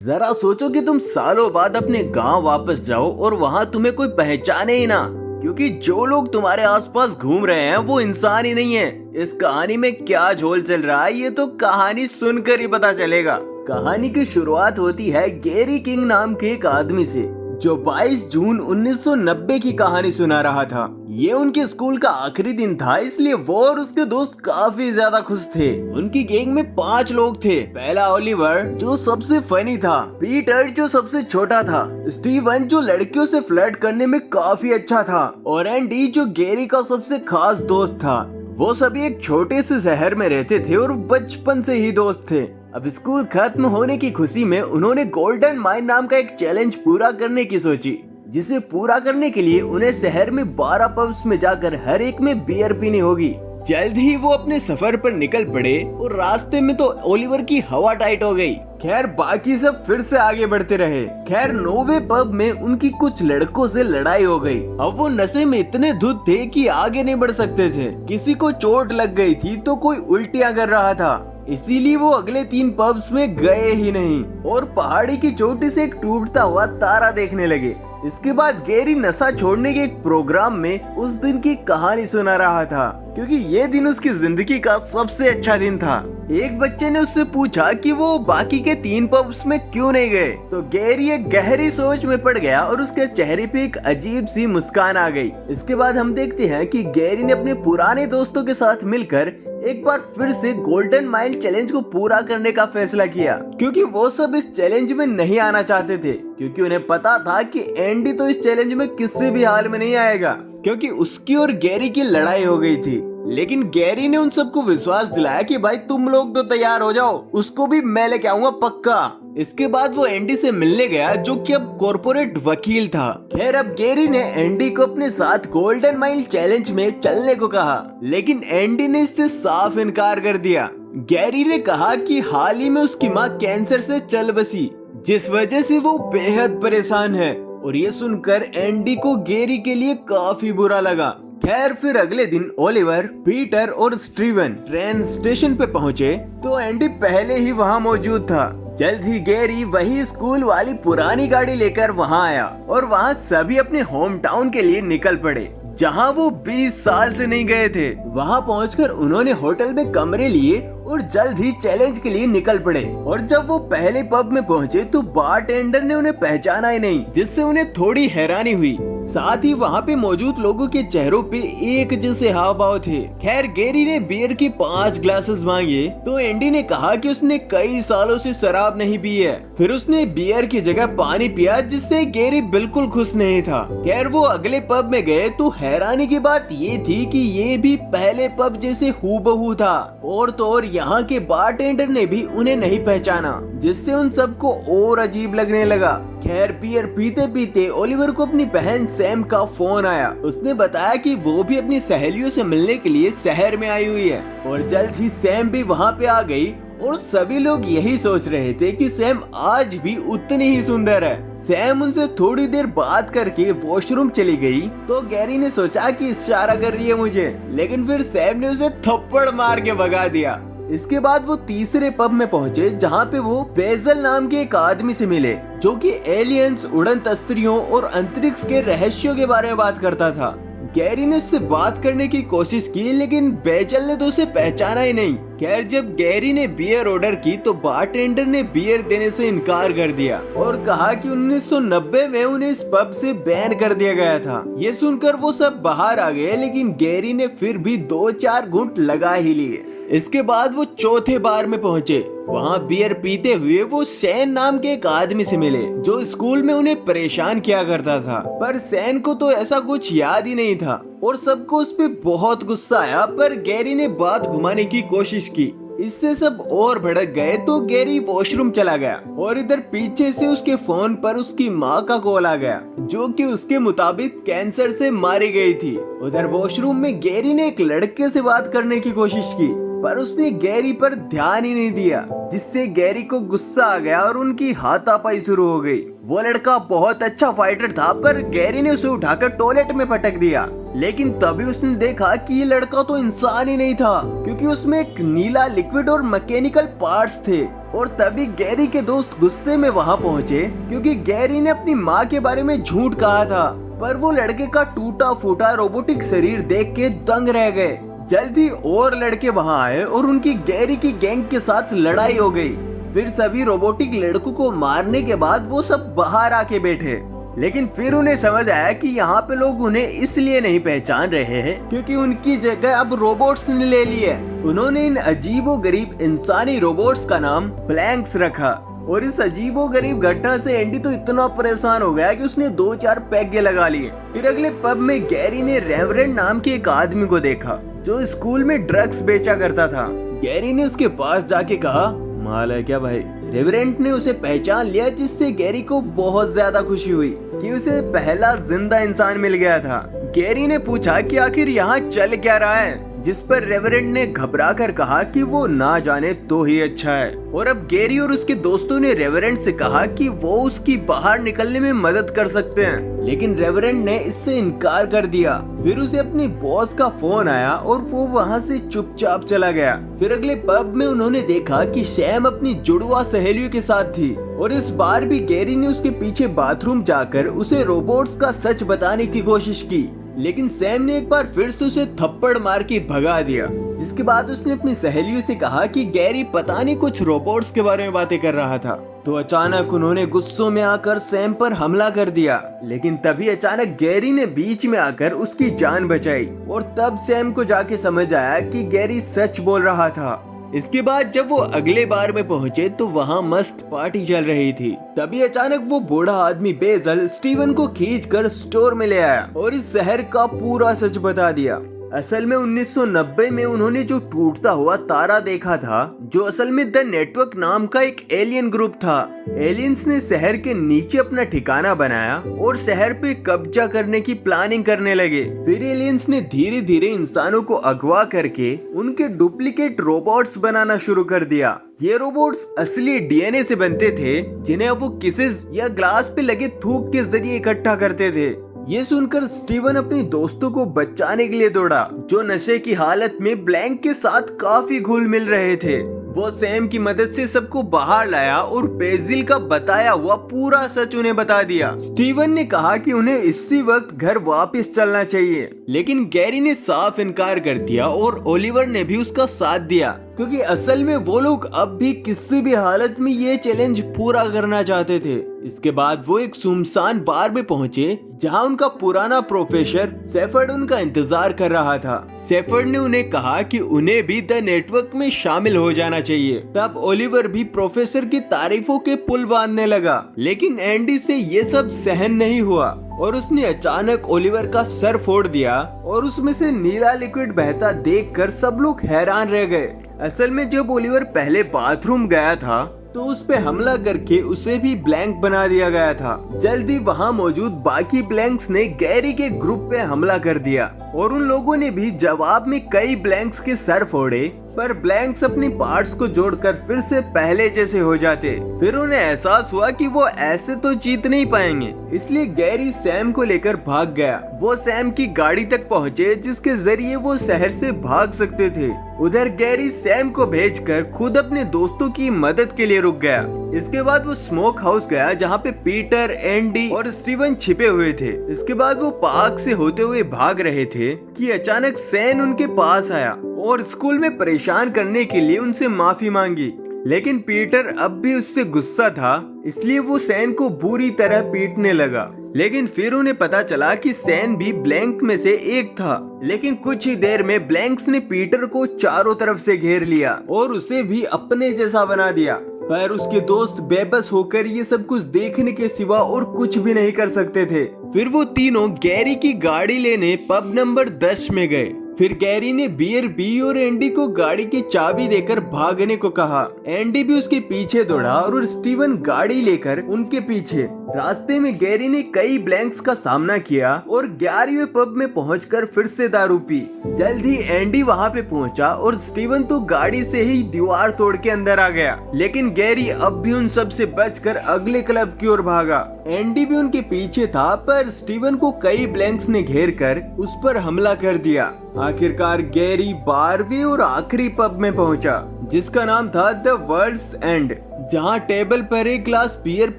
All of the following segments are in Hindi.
जरा सोचो कि तुम सालों बाद अपने गांव वापस जाओ और वहां तुम्हें कोई पहचाने ही ना, क्योंकि जो लोग तुम्हारे आसपास घूम रहे हैं वो इंसान ही नहीं है। इस कहानी में क्या झोल चल रहा है ये तो कहानी सुनकर ही पता चलेगा। कहानी की शुरुआत होती है गैरी किंग नाम के एक आदमी से, जो 22 जून 1990 की कहानी सुना रहा था। ये उनके स्कूल का आखिरी दिन था, इसलिए वो और उसके दोस्त काफी ज्यादा खुश थे। उनकी गैंग में 5 लोग थे। पहला ओलिवर, जो सबसे फनी था, पीटर जो सबसे छोटा था, स्टीवन जो लड़कियों से फ्लर्ट करने में काफी अच्छा था, और एंडी जो गैरी का सबसे खास दोस्त था। वो सभी एक छोटे से शहर में रहते थे और बचपन से ही दोस्त थे। अब स्कूल खत्म होने की खुशी में उन्होंने गोल्डन माइन नाम का एक चैलेंज पूरा करने की सोची, जिसे पूरा करने के लिए उन्हें शहर में 12 पब्स में जाकर हर एक में बियर पीनी होगी। जल्द ही वो अपने सफर पर निकल पड़े और रास्ते में तो ओलिवर की हवा टाइट हो गई। खैर बाकी सब फिर से आगे बढ़ते रहे। खैर 9वें पब में उनकी कुछ लड़कों से लड़ाई हो गई। अब वो नशे में इतने धुत थे कि आगे नहीं बढ़ सकते थे। किसी को चोट लग गई थी तो कोई उल्टियां कर रहा था, इसीलिए वो अगले 3 पब्स में गए ही नहीं और पहाड़ी की चोटी से एक टूटता हुआ तारा देखने लगे। इसके बाद गैरी नशा छोड़ने के एक प्रोग्राम में उस दिन की कहानी सुना रहा था, क्योंकि ये दिन उसकी जिंदगी का सबसे अच्छा दिन था। एक बच्चे ने उससे पूछा कि वो बाकी के 3 पब्स में क्यों नहीं गए, तो गैरी एक गहरी सोच में पड़ गया और उसके चेहरे पे एक अजीब सी मुस्कान आ गई। इसके बाद हम देखते हैं कि गैरी ने अपने पुराने दोस्तों के साथ मिलकर एक बार फिर से गोल्डन माइल चैलेंज को पूरा करने का फैसला किया, क्योंकि वो सब इस चैलेंज में नहीं आना चाहते थे, क्योंकि उन्हें पता था कि एंडी तो इस चैलेंज में किसी भी हाल में नहीं आएगा, क्योंकि उसकी और गैरी की लड़ाई हो गई थी। लेकिन गैरी ने उन सबको विश्वास दिलाया कि भाई तुम लोग तो तैयार हो जाओ, उसको भी मैं लेके आऊंगा पक्का। इसके बाद वो एंडी से मिलने गया, जो कि अब कॉर्पोरेट वकील था। खैर अब गैरी ने एंडी को अपने साथ गोल्डन माइल चैलेंज में चलने को कहा, लेकिन एंडी ने इससे साफ इनकार कर दिया। गैरी ने कहा कि हाल ही में उसकी माँ कैंसर से चल बसी, जिस वजह से वो बेहद परेशान है। और ये सुनकर एंडी को गैरी के लिए काफी बुरा लगा। खैर फिर अगले दिन ओलिवर, पीटर और स्टीवन ट्रेन स्टेशन पे पहुँचे तो एंडी पहले ही वहाँ मौजूद था। जल्द ही गैरी वही स्कूल वाली पुरानी गाड़ी लेकर वहाँ आया और वहाँ सभी अपने होम टाउन के लिए निकल पड़े, जहाँ वो 20 साल से नहीं गए थे। वहाँ पहुंचकर उन्होंने होटल में कमरे लिए और जल्द ही चैलेंज के लिए निकल पड़े। और जब वो पहले पब में पहुंचे तो बारटेंडर ने उन्हें पहचाना ही नहीं, जिससे उन्हें थोड़ी हैरानी हुई। साथ ही वहाँ पे मौजूद लोगों के चेहरों पे एक जैसे हाव भाव थे। खैर गैरी ने बियर की 5 ग्लासेस मांगे तो एंडी ने कहा कि उसने कई सालों से शराब नहीं पी है। फिर उसने बियर की जगह पानी पिया, जिससे गैरी बिल्कुल खुश नहीं था। खैर वो अगले पब में गए तो हैरानी की बात ये थी कि ये भी पहले पब जैसे हूबहू था। और तो और यहाँ के बारटेंडर ने भी उन्हें नहीं पहचाना, जिससे उन सबको और अजीब लगने लगा। खैर बियर पीते पीते ओलिवर को अपनी बहन सैम का फोन आया। उसने बताया कि वो भी अपनी सहेलियों से मिलने के लिए शहर में आई हुई है, और जल्द ही सैम भी वहाँ पे आ गई। और सभी लोग यही सोच रहे थे कि सैम आज भी उतनी ही सुंदर है। सैम उनसे थोड़ी देर बात करके वॉशरूम चली गई तो गैरी ने सोचा कि इशारा कर रही है मुझे, लेकिन फिर सैम ने उसे थप्पड़ मार के भगा दिया। इसके बाद वो तीसरे पब में पहुंचे, जहाँ पे वो बेजल नाम के एक आदमी से मिले, जो कि एलियंस, उड़न तस्त्रियों और अंतरिक्ष के रहस्यों के बारे में बात करता था। गैरी ने उससे बात करने की कोशिश की, लेकिन बेजल ने तो उसे पहचाना ही नहीं। खैर जब गैरी ने बियर ऑर्डर की तो बारटेंडर ने बियर देने से इनकार कर दिया और कहा कि 1990 में उन्हें इस पब से बैन कर दिया गया था। ये सुनकर वो सब बाहर आ गए, लेकिन गैरी ने फिर भी 2-4 घूंट लगा ही लिए। इसके बाद वो चौथे बार में पहुंचे। वहाँ बियर पीते हुए वो सैन नाम के एक आदमी से मिले, जो स्कूल में उन्हें परेशान किया करता था। पर सैन को तो ऐसा कुछ याद ही नहीं था और सबको उस पे बहुत गुस्सा आया। पर गैरी ने बात घुमाने की कोशिश की, इससे सब और भड़क गए। तो गैरी वॉशरूम चला गया और इधर पीछे से उसके फोन पर उसकी माँ का कॉल आ गया, जो कि उसके मुताबिक कैंसर से मारी गई थी। उधर वॉशरूम में गैरी ने एक लड़के से बात करने की कोशिश की, पर उसने गैरी पर ध्यान ही नहीं दिया, जिससे गैरी को गुस्सा आ गया और उनकी हाथापाई शुरू हो गई। वो लड़का बहुत अच्छा फाइटर था, पर गैरी ने उसे उठाकर टॉयलेट में पटक दिया। लेकिन तभी उसने देखा कि ये लड़का तो इंसान ही नहीं था, क्योंकि उसमें एक नीला लिक्विड और मैकेनिकल पार्ट्स थे। और तभी गैरी के दोस्त गुस्से में वहाँ पहुँचे क्योंकि गैरी ने अपनी माँ के बारे में झूठ कहा था। पर वो लड़के का टूटा फूटा रोबोटिक शरीर देख के दंग रह गए। जल्दी और लड़के वहाँ आए और उनकी गैरी की गैंग के साथ लड़ाई हो गई। फिर सभी रोबोटिक लड़कों को मारने के बाद वो सब बाहर आके बैठे। लेकिन फिर उन्हें समझ आया कि यहाँ पे लोग उन्हें इसलिए नहीं पहचान रहे हैं क्योंकि उनकी जगह अब रोबोट्स ने ले ली है। उन्होंने इन अजीबोगरीब इंसानी रोबोट्स का नाम ब्लैंक्स रखा। और इस अजीबोगरीब घटना से एंडी तो इतना परेशान हो गया कि उसने 2-4 पैगे लगा लिए। फिर अगले पब में गैरी ने रेवरेंड नाम के एक आदमी को देखा जो स्कूल में ड्रग्स बेचा करता था। गैरी ने उसके पास जाके कहा, माल है क्या भाई? रेवरेंट ने उसे पहचान लिया, जिससे गैरी को बहुत ज्यादा खुशी हुई कि उसे पहला जिंदा इंसान मिल गया था। गैरी ने पूछा कि आखिर यहाँ चल क्या रहा है, जिस पर रेवरेंट ने घबरा कर कहा कि वो ना जाने तो ही अच्छा है। और अब गैरी और उसके दोस्तों ने रेवरेंट से कहा कि वो उसकी बाहर निकलने में मदद कर सकते हैं, लेकिन रेवरेंट ने इससे इनकार कर दिया। फिर उसे अपनी बॉस का फोन आया और वो वहाँ से चुपचाप चला गया। फिर अगले पब में उन्होंने देखा कि सैम अपनी जुड़वा सहेलियों के साथ थी और इस बार भी गैरी ने उसके पीछे बाथरूम जाकर उसे रोबोट्स का सच बताने की कोशिश की, लेकिन सैम ने एक बार फिर से उसे थप्पड़ मार के भगा दिया। जिसके बाद उसने अपनी सहेलियों से कहा कि गैरी पता नहीं कुछ रोबोट्स के बारे में बातें कर रहा था। तो अचानक उन्होंने गुस्सों में आकर सैम पर हमला कर दिया, लेकिन तभी अचानक गैरी ने बीच में आकर उसकी जान बचाई। और तब सैम को जाके समझ आया कि गैरी सच बोल रहा था। इसके बाद जब वो अगले बार में पहुंचे तो वहाँ मस्त पार्टी चल रही थी। तभी अचानक वो बूढ़ा आदमी बेजल स्टीवन को खींचकर स्टोर में ले आया और इस शहर का पूरा सच बता दिया। असल में 1990 में उन्होंने जो टूटता हुआ तारा देखा था, जो असल में द नेटवर्क नाम का एक एलियन ग्रुप था। एलियंस ने शहर के नीचे अपना ठिकाना बनाया और शहर पे कब्जा करने की प्लानिंग करने लगे। फिर एलियंस ने धीरे धीरे इंसानों को अगवा करके उनके डुप्लीकेट रोबोट्स बनाना शुरू कर दिया। ये रोबोट्स असली डीएनए से बनते थे, जिन्हें वो किसेस या ग्लास पे लगे थूक के जरिए इकट्ठा करते थे। ये सुनकर स्टीवन अपने दोस्तों को बचाने के लिए दौड़ा, जो नशे की हालत में ब्लैंक के साथ काफी घुल मिल रहे थे। वो सैम की मदद से सबको बाहर लाया और बेजिल का बताया हुआ पूरा सच उन्हें बता दिया। स्टीवन ने कहा कि उन्हें इसी वक्त घर वापस चलना चाहिए, लेकिन गैरी ने साफ इनकार कर दिया और ओलिवर ने भी उसका साथ दिया, क्योंकि असल में वो लोग अब भी किसी भी हालत में ये चैलेंज पूरा करना चाहते थे। इसके बाद वो एक सुनसान बार में पहुंचे, जहां उनका पुराना प्रोफेसर सेफर्ड उनका इंतजार कर रहा था। सेफर्ड ने उन्हें कहा कि उन्हें भी द नेटवर्क में शामिल हो जाना चाहिए। तब ओलिवर भी प्रोफेसर की तारीफों के पुल बांधने लगा, लेकिन एंडी से ये सब सहन नहीं हुआ और उसने अचानक ओलिवर का सर फोड़ दिया और उसमें से नीला लिक्विड बहता देखकर सब लोग हैरान रह गए। असल में जब ओलिवर पहले बाथरूम गया था तो उस पे हमला करके उसे भी ब्लैंक बना दिया गया था। जल्दी वहाँ मौजूद बाकी ब्लैंक्स ने गैरी के ग्रुप पे हमला कर दिया और उन लोगों ने भी जवाब में कई ब्लैंक्स के सर फोड़े, पर ब्लैंक्स अपनी पार्ट्स को जोड़कर फिर से पहले जैसे हो जाते। फिर उन्हें एहसास हुआ कि वो ऐसे तो जीत नहीं पाएंगे, इसलिए गैरी सैम को लेकर भाग गया। वो सैम की गाड़ी तक पहुँचे, जिसके जरिए वो शहर से भाग सकते थे। उधर गैरी सैम को भेजकर खुद अपने दोस्तों की मदद के लिए रुक गया। इसके बाद वो स्मोक हाउस गया, जहाँ पे पीटर, एंडी और स्टीवन छिपे हुए थे। इसके बाद वो पार्क से होते हुए भाग रहे थे कि अचानक सैन उनके पास आया और स्कूल में परेशान करने के लिए उनसे माफी मांगी। लेकिन पीटर अब भी उससे गुस्सा था, इसलिए वो सैन को बुरी तरह पीटने लगा। लेकिन फिर उन्हें पता चला कि सैन भी ब्लैंक में से एक था। लेकिन कुछ ही देर में ब्लैंक्स ने पीटर को चारों तरफ से घेर लिया और उसे भी अपने जैसा बना दिया। पर उसके दोस्त बेबस होकर ये सब कुछ देखने के सिवा और कुछ भी नहीं कर सकते थे। फिर वो तीनों गैरी की गाड़ी लेने पब नंबर 10 में गए। फिर गैरी ने बियर बी और एंडी को गाड़ी की चाबी देकर भागने को कहा। एंडी भी उसके पीछे दौड़ा और स्टीवन गाड़ी लेकर उनके पीछे। रास्ते में गैरी ने कई ब्लैंक्स का सामना किया और 11वें पब में पहुंचकर फिर से दारू पी। जल्द ही एंडी वहां पे पहुंचा और स्टीवन तो गाड़ी से ही दीवार तोड़ के अंदर आ गया। लेकिन गैरी अब भी उन सब से बचकर अगले क्लब की ओर भागा। एंडी भी उनके पीछे था, पर स्टीवन को कई ब्लैंक्स ने घेर कर उस पर हमला कर दिया। आखिरकार गैरी 12वें और आखिरी पब में पहुंचा, जिसका नाम था द वर्ल्ड्स एंड, जहाँ टेबल पर एक ग्लास बियर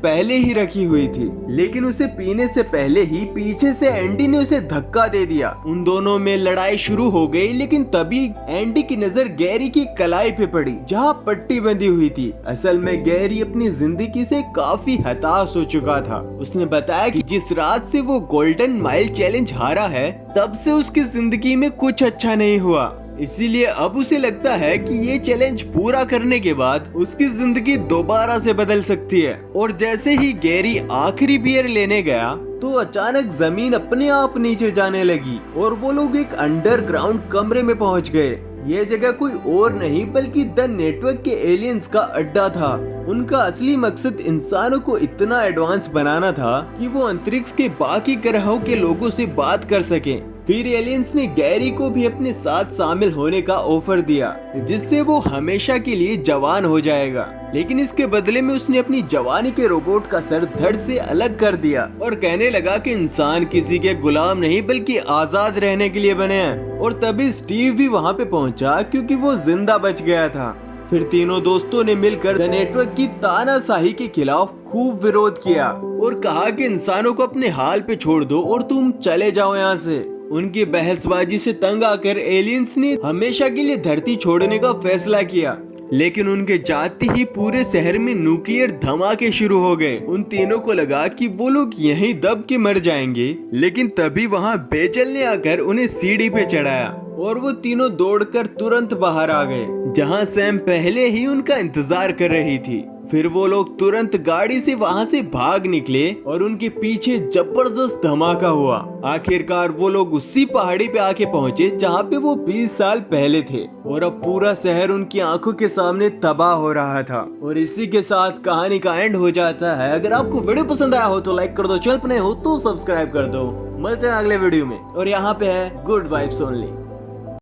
पहले ही रखी हुई थी, लेकिन उसे पीने से पहले ही पीछे से एंडी ने उसे धक्का दे दिया। उन दोनों में लड़ाई शुरू हो गई, लेकिन तभी एंडी की नजर गैरी की कलाई पे पड़ी जहाँ पट्टी बंधी हुई थी। असल में गैरी अपनी जिंदगी से काफी हताश हो चुका था। उसने बताया कि जिस रात से वो गोल्डन माइल चैलेंज हारा है, तब से उसकी जिंदगी में कुछ अच्छा नहीं हुआ। इसीलिए अब उसे लगता है कि ये चैलेंज पूरा करने के बाद उसकी जिंदगी दोबारा से बदल सकती है। और जैसे ही गैरी आखिरी बियर लेने गया तो अचानक जमीन अपने आप नीचे जाने लगी और वो लोग एक अंडरग्राउंड कमरे में पहुंच गए। ये जगह कोई और नहीं बल्कि द नेटवर्क के एलियंस का अड्डा था। उनका असली मकसद इंसानों को इतना एडवांस बनाना था कि वो अंतरिक्ष के बाकी ग्रहों के लोगों से बात कर सकें। फिर एलियंस ने गैरी को भी अपने साथ शामिल होने का ऑफर दिया, जिससे वो हमेशा के लिए जवान हो जाएगा। लेकिन इसके बदले में उसने अपनी जवानी के रोबोट का सर धड़ से अलग कर दिया और कहने लगा कि इंसान किसी के गुलाम नहीं बल्कि आजाद रहने के लिए बने हैं। और तभी स्टीव भी वहाँ पे पहुँचा क्योंकि वो जिंदा बच गया था। फिर तीनों दोस्तों ने मिलकर द नेटवर्क की तानाशाही के खिलाफ खूब विरोध किया और कहा कि इंसानों को अपने हाल पे छोड़ दो और तुम चले जाओ यहाँ से। उनकी बहसबाजी से तंग आकर एलियंस ने हमेशा के लिए धरती छोड़ने का फैसला किया। लेकिन उनके जाते ही पूरे शहर में न्यूक्लियर धमाके शुरू हो गए। उन तीनों को लगा कि वो लोग यहीं दब के मर जाएंगे, लेकिन तभी वहाँ बेचल ने आकर उन्हें सीढ़ी पे चढ़ाया और वो तीनों दौड़कर तुरंत बाहर आ गए, जहाँ सैम पहले ही उनका इंतजार कर रही थी। फिर वो लोग तुरंत गाड़ी से वहाँ से भाग निकले और उनके पीछे जबरदस्त धमाका हुआ। आखिरकार वो लोग उसी पहाड़ी पे आके पहुँचे जहाँ पे वो 20 साल पहले थे और अब पूरा शहर उनकी आंखों के सामने तबाह हो रहा था। और इसी के साथ कहानी का एंड हो जाता है। अगर आपको वीडियो पसंद आया हो तो लाइक कर दो, चैनल पर नए हो तो सब्सक्राइब कर दो। मिलते हैं अगले वीडियो में और यहाँ पे है गुड वाइब्स ओनली।